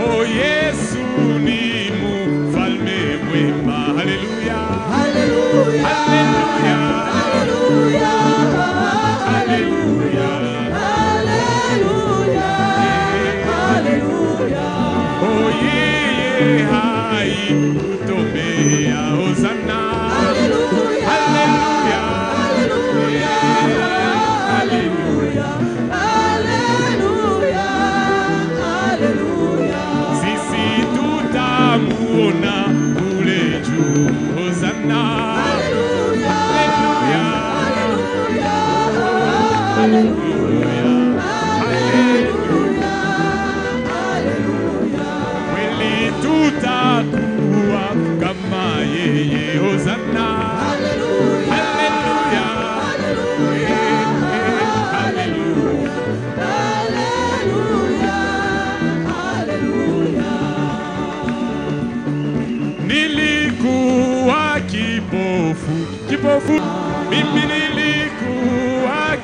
Oh Yesu ni mfalme mwema. Haleluya. Haleluya. Haleluya. Haleluya. Haleluya. Haleluya. Haleluya. Oh yeye hai kutombea hosana. Haleluya. Haleluya. Haleluya. Haleluya. Haleluya. Haleluya. Sisi tutamuona kule juu. Hosana. Haleluya. Haleluya. Haleluya. Haleluya. Kweli tutakuwa kama yeye. Hosana. Haleluya. Haleluya. Haleluya. Nilikuwa kipofu, mimi nilikuwa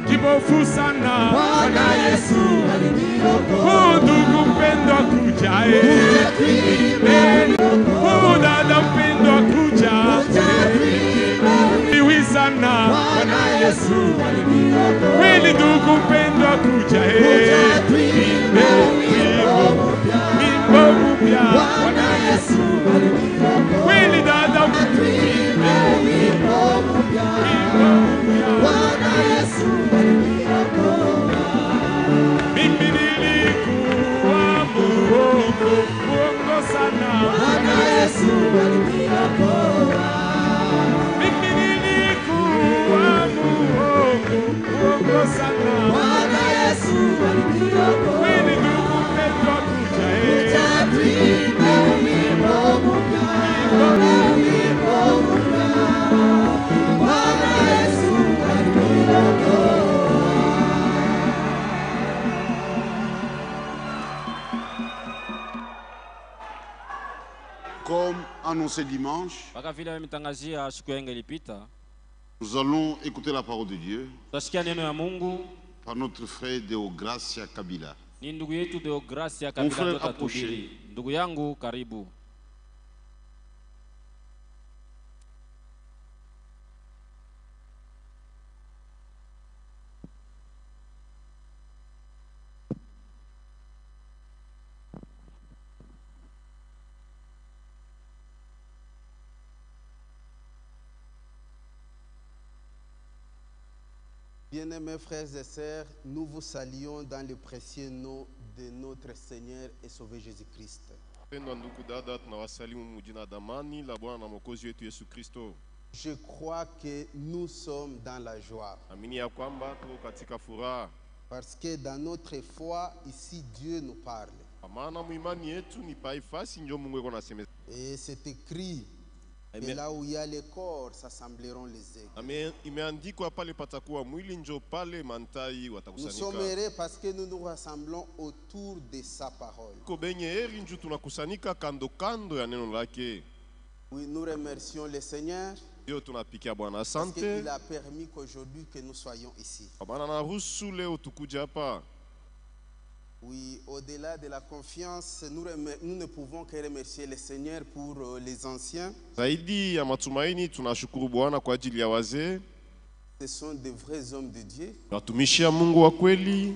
kipofu sana. Bwana Yesu aliniokoa. Ndugu mpendwa kuja, dada mpendwa kuja, iwi sana. Bwana Yesu aliniokoa. Kweli ndugu mpendwa kuja, wimbo mpya. Bwana Yesu aliniokoa. Kweli dada wimbo mpya. Bwana Yesu aliniokoa. Mimi nilikuwa muongo sana. Bwana Yesu aliniokoa. Mimi nilikuwa muongo sana. Bwana Yesu aliniokoa. Kweli ndugu mpendwa kuja, tuimbe wimbo mpya. Wimbo mpya. Bwana Yesu aliniokoa. Comme annoncé dimanche, Mpaka vile ametangazia siku yangu ilipita, nous allons écouter la parole de Dieu tutasikia neno ya Mungu. par notre frère Deogracia Kabila. Ni ndugu yetu Deogracia Mon Kabila frère, toka approchez. Tubiri. Ndugu yangu, karibu. Bien-aimés frères et sœurs, nous vous saluons dans le précieux nom de notre Seigneur et Sauveur Jésus-Christ. Pendwa ndugu dada, tunawasalimu mujina damani la Bwana na Mwokozi wetu Yesu Kristo. Je crois que nous sommes dans la joie. Amini ya kwamba tuko katika furaha. Parce que dans notre foi, ici, Dieu nous parle. Kwa maana muimani yetu ni paifasi njo Mungu eko nasema. Et c'est écrit, et là où il y a les corps, s'assembleront les aigles. Imeandikwa pale patakuwa mwili njo pale mantai Nous watakusanyika. sommes heureux parce que nous nous rassemblons autour de sa parole. Ko benye heri njo tunakusanyika kando kando ya neno lake. Oui, nous remercions le Seigneur Ndio tunapikia Bwana parce asante. qu'il a permis qu'aujourd'hui que nous soyons ici. Kwa maana naruhusu leo tukuja hapa. Oui, au-delà de la confiance, nous ne pouvons que remercier le Seigneur pour les anciens. Zaidi ya matumaini tunashukuru Bwana kwa ajili ya wazee. Ce sont de vrais hommes de Dieu. Watumishi ya Mungu wa kweli.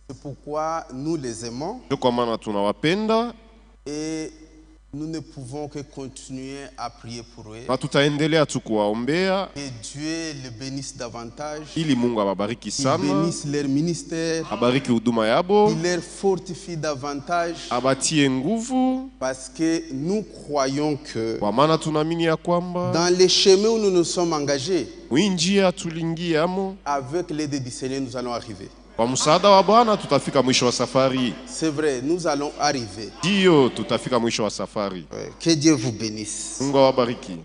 C'est pourquoi nous les aimons. Ndio kwa maana tunawapenda. Et nous ne pouvons que continuer à prier pour eux. Na tutaendelea tu kuwaombea Que Dieu les bénisse davantage. ili Mungu awabariki Il sana, bénisse leur ministère. abariki huduma yabo, Il leur fortifie davantage. abatie nguvu, Parce que nous croyons que kwa maana tunaamini ya kwamba dans les chemins où nous nous sommes engagés, hii njia tuliingiamo, avec l'aide du Seigneur, nous allons arriver. kwa msaada wa Bwana tutafika mwisho wa safari. C'est vrai, nous allons arriver. Ndio tutafika mwisho wa safari. Que Dieu vous bénisse. Mungu awabariki.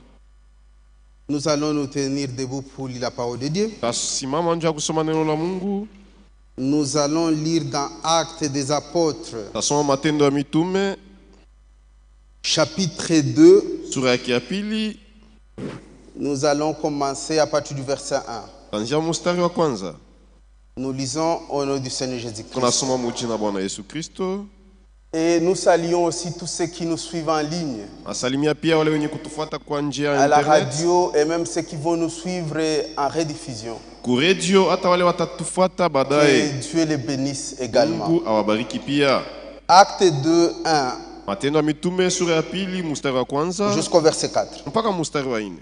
Nous allons nous tenir debout pour lire la parole de Dieu. Tasimama nje ya kusoma neno la Mungu. Nous allons lire dans Actes des Apôtres, Tasoma Matendo ya Mitume chapitre 2. sura yake ya pili. Nous allons commencer à partir du verset 1. Kuanzia mstari wa kwanza. Nous lisons au nom du Seigneur Jésus-Christ. Tunasoma mjina Bwana Yesu Kristo. Et nous saluons aussi tous ceux qui nous suivent en ligne, Asalimia pia wale wenye kutufuata kwa njia ya à la internet. radio et même ceux qui vont nous suivre en rediffusion. Ku radio hata wale watatufuata Que baadaye. Dieu les bénisse également. Mungu awabariki pia. Acte 2, 1 Matendo ya Mitume sura ya pili mstari wa kwanza jusqu'au verset 4. mpaka mstari wa 4.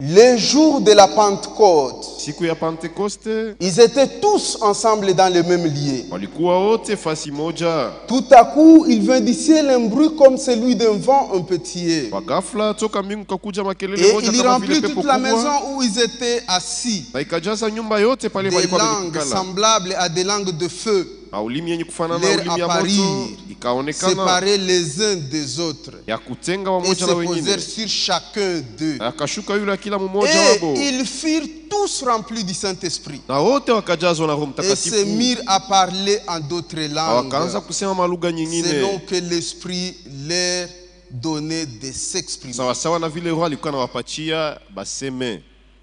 Les jours de la Pentecôte, Siku ya Pentekoste ils étaient tous ensemble dans le même lieu. walikuwa wote fasi moja. Tout à coup, il vint du ciel un bruit comme celui d'un vent un petit. Kwa ghafla toka mbingu kakuja makelele Et moja il kama vile remplit pepo toute la kubwa, maison où ils étaient assis. na ikajaza nyumba yote pale Des walikuwa langues wamekala. semblables à des langues de feu Na ulimi yenye kufanana na leur ulimi ya moto apparurent, ikaonekana séparés les uns des autres, ya kutenga et wamoja na se wengine. posèrent sur chacun d'eux. Akashuka yule kila mmoja Et wabo, ils furent tous remplis du Saint-Esprit na wote wakajazwa na Roho et se Mtakatifu, mirent à parler en d'autres na wakaanza langues, kusema malugha nyingine selon que l'Esprit leur donnait de s'exprimer. sawasawa na vile Roho alikuwa anawapatia baseme.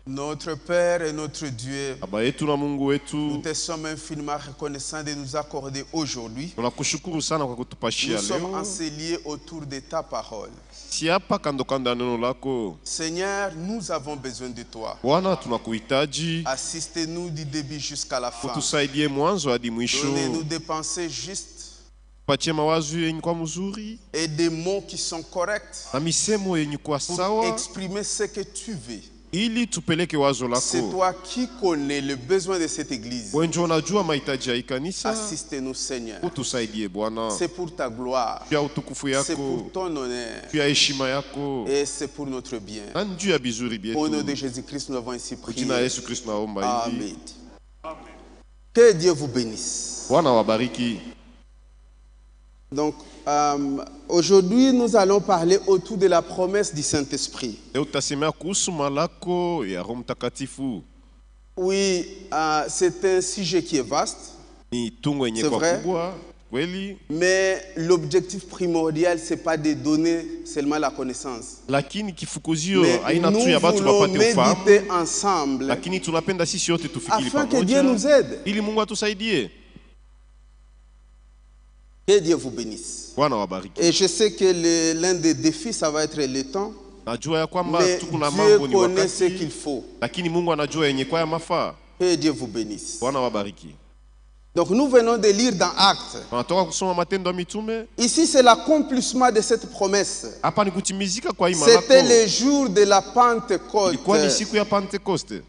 Notre Père et notre Dieu, Baba yetu na Mungu nous wetu, te sommes infiniment reconnaissants de nous accorder aujourd'hui. tunakushukuru sana kwa kutupashia Nous sommes leo. enseignés autour de ta parole. Si hapa kando kando ya neno lako Seigneur, nous avons besoin de toi. Bwana, tunakuhitaji, Assistez-nous du début jusqu'à la fin. utusaidie mwanzo hadi mwisho, Donnez-nous des pensées justes patie mawazo yenye kwa mzuri et des mots qui sont corrects na misemo yenye kwa pour sawa, exprimer ce que tu veux. ili tupeleke wazo C'est lako. toi qui connais le besoin de cette église. Wewe ndio unajua mahitaji ya hii kanisa, Assistez-nous, Seigneur. utusaidie Bwana, C'est pour ta gloire. juu ya utukufu C'est yako, pour ton honneur. juu ya heshima yako, Et c'est pour notre bien. na juu ya bizuri Au nom de byetu. Jésus-Christ, nous avons ainsi Kwa prié. jina la Yesu Kristo naomba hivi. Amen. Que Dieu vous bénisse. Bwana wabariki. Donc, aujourd'hui, nous allons parler autour de la promesse du Saint-Esprit. Leo tutasemea kuhusu malako ya Roho Mtakatifu. Oui, c'est un sujet qui est vaste, Ni tungo yenye C'est kwa vrai. kubwa kweli, mais l'objectif primordial, ce n'est pas de donner seulement la connaissance. lakini kifukuzio Mais haina tu nous ya batu voulons wapate ufahamu, méditer ensemble lakini tunapenda sisi yote tufikiri afin que Dieu pamoja nous aide. ili Mungu atusaidie. Que Dieu vous bénisse. Bwana wabariki. Et je sais que l'un des défis, ça va être le temps, Najua ya kwamba mais tuko na Dieu mambo ni connaît ce qu'il wakati, faut. lakini Mungu anajua yenye kwa ya mafaa. Que Dieu vous bénisse. Bwana wabariki. Donc nous venons de lire dans Actes. Tunatoka kusoma Matendo ya Mitume. Ici, c'est l'accomplissement de cette promesse. Hapa ni kutimizika kwa hii malako. C'était le jour de la Pentecôte. Ilikuwa ni siku ya Pentekoste.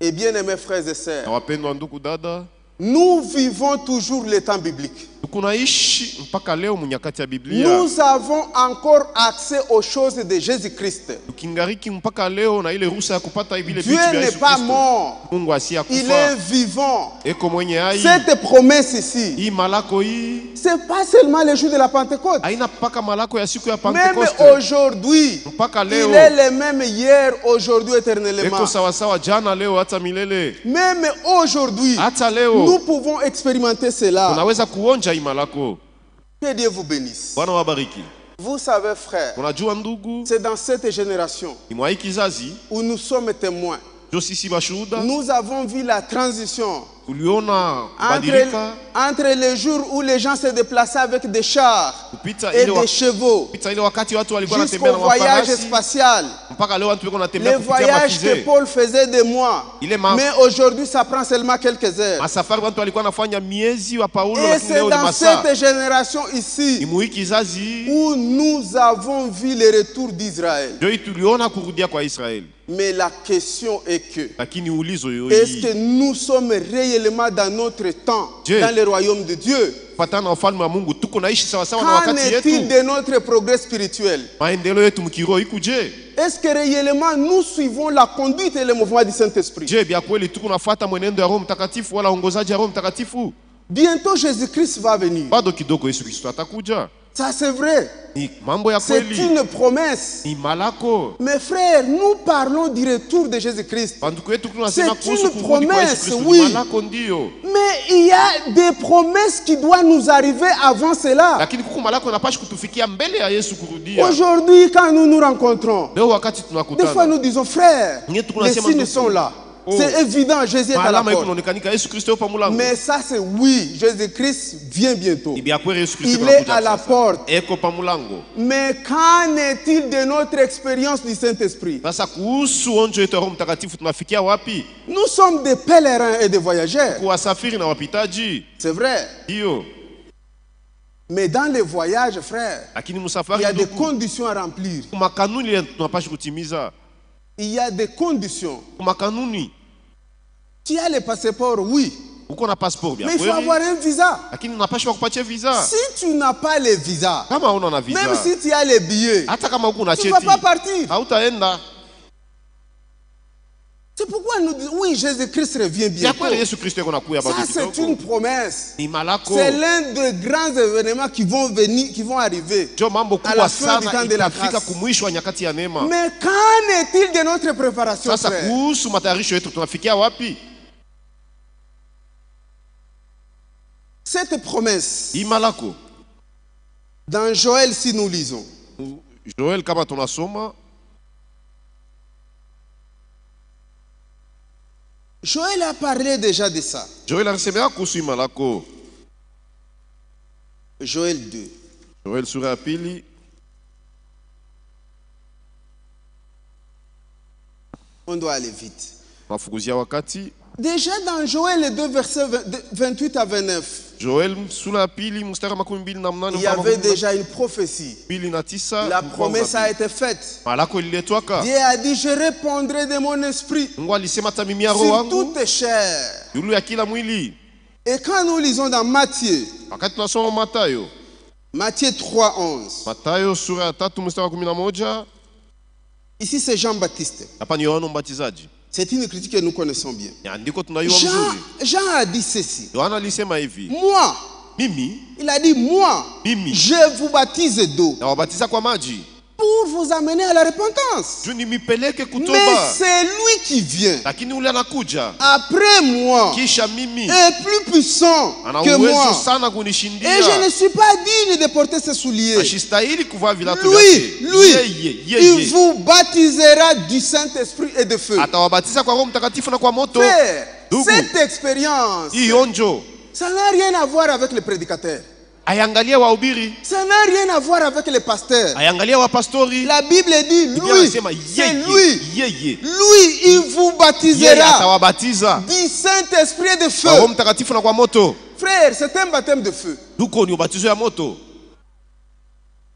Et bien aimés frères et Na sœurs, wapendwa ndugu dada, nous vivons toujours le temps biblique. tunaishi mpaka leo mnyakati ya Biblia. Nous avons encore accès aux choses de Jésus-Christ. Tukingariki mpaka leo na ile ruhusa ya kupata vile Dieu vitu vya n'est Yesu pas Kristo. mort. Mungu Il asiyakufa, est vivant. eko mwenye hai. Cette promesse ici, Hii malako hii c'est pas seulement le jour de la Pentecôte. haina mpaka malako ya siku ya Même Pentekoste. aujourd'hui, Mpaka il leo est le même hier, aujourd'hui, éternellement. eko sawasawa jana, leo, hata milele. Même aujourd'hui, Hata nous leo pouvons expérimenter cela. tunaweza kuonja hii malako. Que Dieu vous bénisse. Bwana wabariki. Vous savez, frère, Unajua ndugu, c'est dans cette génération ni mwa hii kizazi où nous sommes témoins. ndio sisi bashuhuda Nous avons vu la transition tuliona kubadilika entre les jours où les gens se déplaçaient avec des chars kupita et ile des chevaux kupita ile wakati watu walikuwa wanatembea jusqu'au na voyage mafarasi, spatial. mpaka leo watu wako wanatembea Les kupitia voyages que mafize. Paul faisait des mois. Mais aujourd'hui, ça prend seulement quelques heures. Masafari watu walikuwa wanafanya miezi wa Paulo, Et lakini c'est leo ni dans masaa. cette génération Ni ici muhii kizazi où nous avons vu le retour d'Israël. ndio hii tuliona kurudia kwa Israeli, Mais la question est que, lakini ulizo est-ce que hii nous sommes réellement dans notre temps, Dieu. dans le royaume de Dieu? patana na ufalme wa Mungu tuko naishi sawa sawa na Qu'en wakati est-il yetu, de notre progrès spirituel? maendeleo yetu mkiroho ikuje? Est-ce que réellement nous suivons la conduite et le mouvement du Saint-Esprit? Je, bia kweli tuko nafuata mwenendo ya Roho Mtakatifu wala ongozaji ya Roho Mtakatifu? Bientôt Jésus-Christ va venir. Bado kidogo Yesu Kristo atakuja. Ça c'est vrai. Ni mambo ya C'est kweli, une promesse. ni malako. Mes frères, nous parlons du retour de Jésus-Christ. Banduku yetu tunasema C'est kuhusu une kurudi kwa Yesu promesse, Kristo, oui. ni malako ndio. Mais il y a des promesses qui doivent nous arriver avant cela. Lakini kuko malako napasha kutufikia mbele ya Yesu kurudia. Aujourd'hui, quand nous nous rencontrons, Leo wakati des fois tunakutana, nous disons, frères, Nye tuko les nasema signes ndugu. sont là. C'est évident, Jésus est à la Malama porte. ikunaonekanika Yesu Kristo yupo mulango. Mais ça c'est oui, Jésus-Christ vient bientôt. Ibia kweli Yesu Kristo Il est anakuja à la sasa. porte. Eko pa mulango. Mais qu'en est-il de notre expérience du Saint-Esprit? Sasa kuhusu onjo yetu ya Roho Mtakatifu tunafikia wapi? Nous sommes des pèlerins et des voyageurs. Kuwasafiri na wapitaji. C'est vrai. Ndio. Mais dans les voyages, frère, Lakini il msafari y a des ndugu, conditions à remplir. kuna kanuni ile tunapaswa kutimiza. Il y a des conditions. Kuna kanuni. Tu as le passeport, oui. Uko na passport bien Mais il faut kweli. avoir un visa. Lakini unapaswa kupatia visa. Si tu n'as pas le visa, Kama una na visa. même si tu as les billets, Hata kama uko na tu ne vas cheti. pas partir. Hautaenda. C'est pourquoi nous disons, oui, Jésus-Christ revient Ya bientôt. kweli Yesu Kristo yuko nakuya Ça, bado c'est kidogo. une promesse. Ni malako. C'est l'un des grands événements qui vont venir, qui vont arriver. Jo mambo À la kubwa fin du temps sana de la itafika grâce. kumwisho wa nyakati ya neema. Mais qu'en est-il de notre préparation, Sasa frère? kuhusu matayarisho yetu tunafikia wapi? Cette promesse, Hii malako. dans Joël, si nous lisons, Joel kama tunasoma, Joël a parlé déjà de ça. Joel alisemea kuhusu hii malako. Joël 2. Joel sura ya pili. On doit aller vite. Mafukuzia wakati. Déjà dans Joël 2, versets 28 à 29, Joel sura ya pili mstari wa 28 il y avait déjà une prophétie. 29. La promesse a été faite. Malako ililetwaka. Dieu a dit, je répondrai de mon esprit Mungu alisema tamimia roho sur wangu toute chair. yulu ya kila mwili. Et quand nous lisons dans Matthieu, Wakati tunasoma Mathayo. Matthieu 3, 11, Mathayo sura ya 3 mstari wa 11. ici c'est Jean-Baptiste. Hapa ni Yohana Mbatizaji. C'est une critique que nous connaissons bien. Ni andiko tunaiwa mzuri. Jean a dit ceci. Yohana alisema hivi. Moi, Mimi il a dit, moi, Mimi. je vous baptise d'eau na wabatiza kwa maji. pour vous amener à la repentance. Juu nimipeleke Mais kutoba. c'est lui qui vient Lakini ule anakuja. après moi Kisha mimi. est plus puissant Ana que uwezo moi. sana Et je kunishindia. ne suis pas digne de porter ses souliers. Ashistahili kuvaa viatu Lui, vyake. il Yeye. vous baptisera du Saint-Esprit et de feu. Atawabatiza kwa Roho Mtakatifu na kwa moto. Frère, Ndugu. cette expérience, Hii onjo ça n'a rien à voir avec les prédicateurs. aiangalie wahubiri, Ça n'a rien à voir avec les pasteurs. aiangalie wapastori. La Bible dit, Biblia lui, inasema c'est lui. yeye. Lui, il vous Yeye baptisera atawabatiza du Saint-Esprit et de kwa Roho feu. Mtakatifu na kwa moto. Frère, c'est un baptême de feu. Duko ni ubatizo ya moto.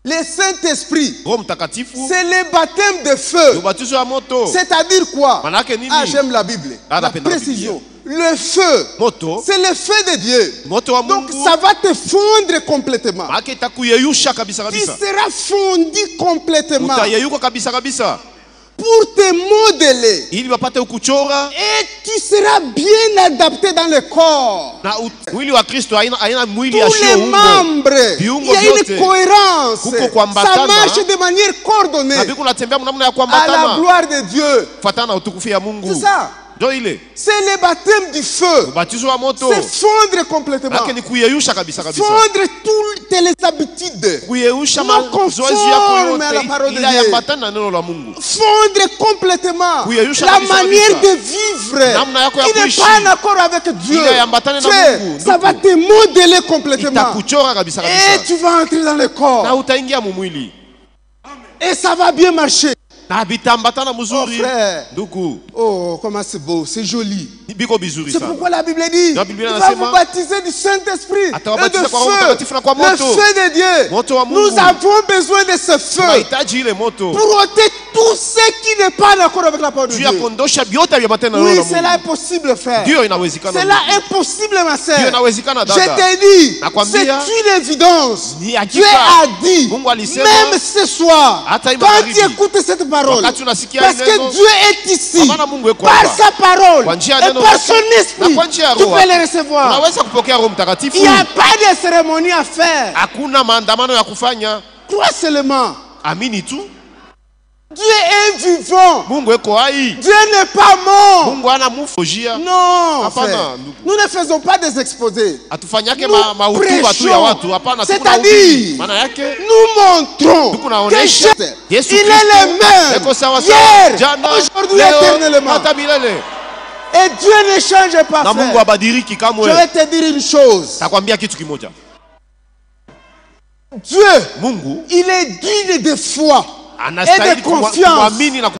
Le Saint-Esprit, Roho Mtakatifu c'est le baptême de ni feu. ubatizo ya moto. C'est-à-dire quoi? Manake nini? Ah, j'aime la Bible. Ah, La napenda précision. Le feu, Moto, c'est le feu de Dieu. moto wa Donc Mungu. ça va te fondre complètement. Manake itakuyeyusha kabisa Tu kabisa. seras fondu complètement Utayeyuka kabisa kabisa. pour te modeler. Ili wapate kukuchora Et tu seras bien adapté dans le corps. na mwili wa Kristo haina mwili Tous asio les ungo. membres, il Viungo y a vyote. une cohérence. Kuko Ça kuambatana. marche de manière coordonnée Na biku natembea namna ya à la kuambatana. gloire de Dieu. Kufuatana na utukufu ya Mungu. C'est ça. Ndio ile. C'est le baptême du feu. Ubatizo wa moto. C'est fondre complètement. Manake ni kuyeyusha kabisa kabisa. Fondre toutes les habitudes. Kuyeyusha Non mazoezi yako conforme à la parole yote de ili Dieu. yambatane na neno la Mungu. Fondre complètement Kuyeyusha la kabisa manière kabisa. de vivre Namna yako ya qui n'est kuishi. pas en accord avec Dieu. Ile yambatane na Frère, Mungu, ça ndugu. va te modeler complètement. Itakuchora kabisa Et kabisa. tu vas entrer dans le Na corps. utaingia mumwili. Et ça va bien marcher. Na vitambatana Oh mzuri. frère. Ndugu, Oh, comment c'est beau, c'est joli. biko bizuri C'est sana. pourquoi la Bible dit, La il Biblia va inasema, vous baptiser du Saint-Esprit et de atawabatiza kwa Roho feu. Mtakatifu na kwa Le moto. feu de Dieu. Moto wa Mungu. Nous avons besoin de ce feu Tunahitaji ile moto. pour ôter tout ce qui n'est pas en accord avec la parole de Juu ya Dieu. kuondosha vyote vya matendo na Oui, neno la cela est Mungu. possible, frère. Ndio inawezekana. Cela ndugu. est possible, ma Ndio sœur. inawezekana Je dada. t'ai dit, c'est Nakwambia, une évidence. ni Dieu hakika. a dit, Mungu alisema, même ce soir, hata hii quand magharibi, tu écoutes cette parole, wakati unasikia parce hii que neno, Dieu est ici, kwa maana Mungu yuko par hapa. sa parole Kwa njia ya et neno par lake, son na esprit, kwa njia ya tu Roho peux le recevoir. unaweza kupokea Roho Mtakatifu. Il n'y a pas de cérémonie à faire. Hakuna maandamano ya kufanya. Crois seulement. Amini tu. Dieu est vivant. Mungu yuko hai. Dieu n'est pas mort. Mungu hana mufojia. Non, Hapana, frère. ndugu. Nous ne faisons pas des exposés. Atufanyake Nous mahutuba tu ya prêchons. watu. Hapana, C'est-à-dire, maana yake nous montrons Tuko que naonesha Jésus, Yesu il est Kristo le même yuko sawa sawa hier, jana, aujourd'hui, leo, éternellement. hata milele. Et Dieu ne change pas, Na Mungu frère. abadiriki Je kamwe. vais te dire une chose. Takwambia kitu kimoja. Dieu, Mungu il est digne de foi et anastahili de confiance. kumwamini na